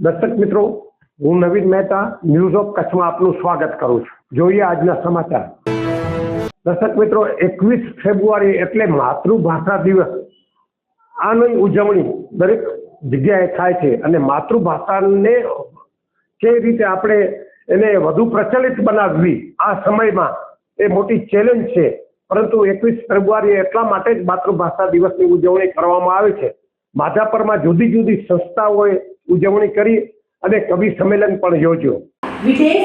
દર્શક મિત્રો, હું નવીન મહેતા ન્યૂઝ ઓફ કચ્છમાં આપનું સ્વાગત કરું છું. જોઈએ આજના સમાચાર. દર્શક મિત્રો, 21 ફેબ્રુઆરી એટલે માતૃભાષા દિવસ. આની ઉજવણી દરેક જગ્યાએ થાય છે અને માતૃભાષાને કઈ રીતે આપણે એને વધુ પ્રચલિત બનાવવી આ સમયમાં એ મોટી ચેલેન્જ છે. પરંતુ 21 ફેબ્રુઆરી એટલા માટે જ માતૃભાષા દિવસની ઉજવણી કરવામાં આવે છે. માધાપરમાં જુદી જુદી સંસ્થાઓએ ઉજવણી કરી અને કવિ સંમેલન પણ યોજ્યો. विदेश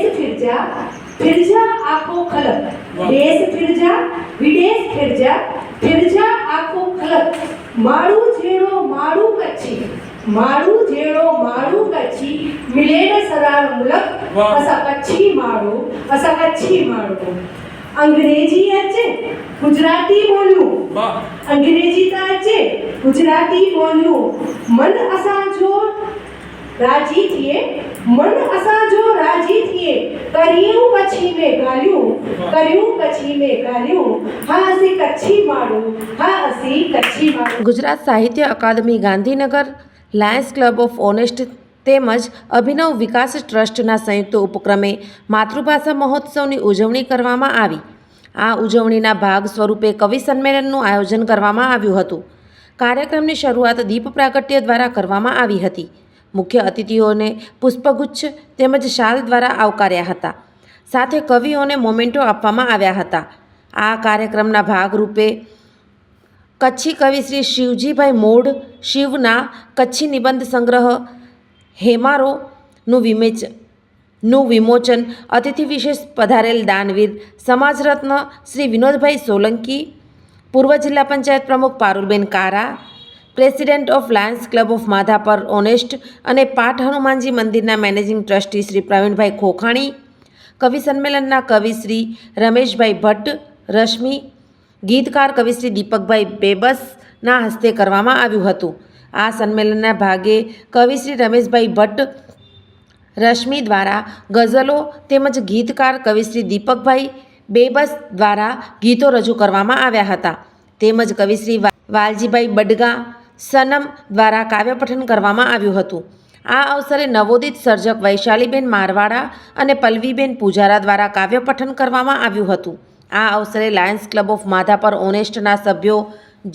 फिर जा आंखों खलक, देश फिर जा आंखों खलक, मारू झेड़ो मारू कच्ची मिले न सरार मुलक, असा कच्ची मारू अंग्रेजी अचे गुजराती बोलूं, अंग्रेजी ता अचे गुजराती बोलूं, मन असांजो राजी थिए करियूं कच्छी में गालियूं हा असी कच्छी मारू. Gujarat Sahitya Akademi Gandhinagar, Lions Club of honest તેમજ અભિનવ વિકાસ ટ્રસ્ટના સંયુક્ત ઉપક્રમે માતૃભાષા મહોત્સવની ઉજવણી કરવામાં આવી. આ ઉજવણીના ભાગ સ્વરૂપે કવિ સંમેલનનું આયોજન કરવામાં આવ્યું હતું. કાર્યક્રમની શરૂઆત દીપ પ્રાગટ્ય દ્વારા કરવામાં આવી હતી. મુખ્ય અતિથિઓને પુષ્પગુચ્છ તેમજ શાલ દ્વારા આવકાર્યા હતા. સાથે કવિઓને મોમેન્ટો આપવામાં આવ્યા હતા. આ કાર્યક્રમના ભાગરૂપે કચ્છી કવિ શ્રી શિવજીભાઈ મોઢ શિવના કચ્છી નિબંધ સંગ્રહ હેમારોનું વિમોચન, અતિથિ વિશેષ પધારેલ દાનવીર સમાજરત્ન શ્રી વિનોદભાઈ સોલંકી, પૂર્વ જિલ્લા પંચાયત પ્રમુખ Parulben Kara, president of Lions Club of Madhapar honest અને પાઠ હનુમાનજી મંદિરના મેનેજિંગ ટ્રસ્ટી શ્રી પ્રવીણભાઈ ખોખાણી, કવિ સંમેલનના કવિ શ્રી રમેશભાઈ ભટ્ટ રશ્મિ, ગીતકાર કવિ શ્રી દીપકભાઈ બેબસના હસ્તે કરવામાં આવ્યું હતું. આ સંમેલનના ભાગે કવિ શ્રી રમેશભાઈ ભટ્ટ રશ્મિ દ્વારા ગઝલો તેમજ ગીતકાર કવિ શ્રી દીપકભાઈ બેબસ દ્વારા ગીતો રજૂ કરવામાં આવ્યા હતા. તેમજ કવિ શ્રી વાલજીભાઈ બડગા સનમ દ્વારા કાવ્યપઠન કરવામાં આવ્યું હતું. આ અવસરે નવોદિત સર્જક વૈશાલીબેન મારવાડા અને પલ્લવીબેન પૂજારા દ્વારા કાવ્યપઠન કરવામાં આવ્યું હતું. આ અવસરે લાયન્સ ક્લબ ઓફ માધાપર ઓનેસ્ટના સભ્યો,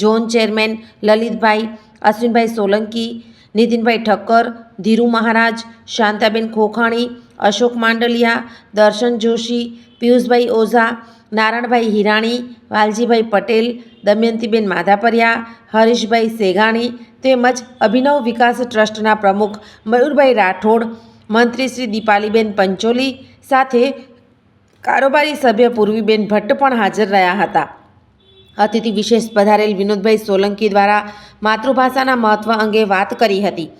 ઝોન ચેરમેન લલિતભાઈ, અશ્વિનભાઈ સોલંકી, નીતિનભાઈ ઠક્કર, ધીરુ મહારાજ, શાંતાબેન ખોખાણી, અશોક માંડલિયા, દર્શન જોશી, પિયુષભાઈ ઓઝા, નારાયણભાઈ હિરાણી, વાલજીભાઈ પટેલ, દમયંતીબેન માધાપરિયા, હરીશભાઈ સેગાણી તેમજ અભિનવ વિકાસ ટ્રસ્ટના પ્રમુખ મયુરભાઈ રાઠોડ, મંત્રી શ્રી દીપાલીબેન પંચોલી સાથે કારોબારી સભ્ય પૂર્વીબેન ભટ્ટ પણ હાજર રહ્યા હતા. અતિથિ વિશેષ પધારેલ વિનોદભાઈ સોલંકી દ્વારા માતૃભાષાના મહત્ત્વ અંગે વાત કરી હતી.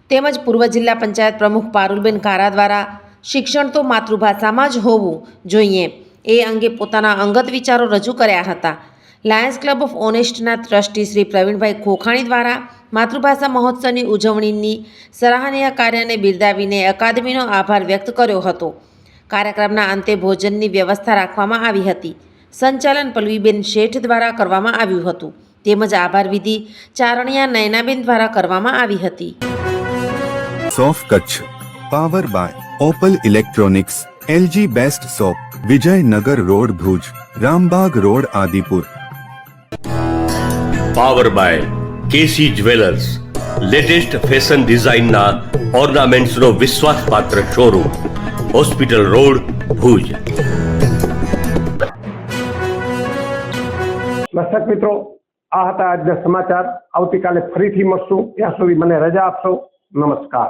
તેમજ પૂર્વ જિલ્લા પંચાયત પ્રમુખ પારુલબેન કારા દ્વારા શિક્ષણ તો માતૃભાષામાં જ હોવું જોઈએ એ અંગે પોતાના અંગત વિચારો રજૂ કર્યા હતા. લાયન્સ ક્લબ ઓફ ઓનેસ્ટના ટ્રસ્ટી શ્રી પ્રવીણભાઈ ખોખાણી દ્વારા માતૃભાષા મહોત્સવની ઉજવણીની સરાહનીય કાર્યને બિરદાવીને અકાદમીનો આભાર વ્યક્ત કર્યો હતો. કાર્યક્રમના અંતે ભોજનની વ્યવસ્થા રાખવામાં આવી હતી. સંચાલન પલ્લવીબેન શેઠ દ્વારા કરવામાં આવ્યું હતું. તેમજ આભાર વિધિ ચારણિયા નયનાબેન દ્વારા કરવામાં આવી હતી. સોફ Kutch power by Opal electronics, LG best shop, Vijaynagar road Bhuj, Rambag road Adipur. Power by KC jewellers, latest fashion ડિઝાઇનના ઓર્નામેન્ટ્સનો વિશ્વાસપાત્ર શોરૂમ, હોસ્પિટલ રોડ ભુજ. દર્શક મિત્રો, આ હતા આજના સમાચાર. આવતીકાલે ફરીથી મળશું. ત્યાં સુધી મને રજા આપશો. નમસ્કાર.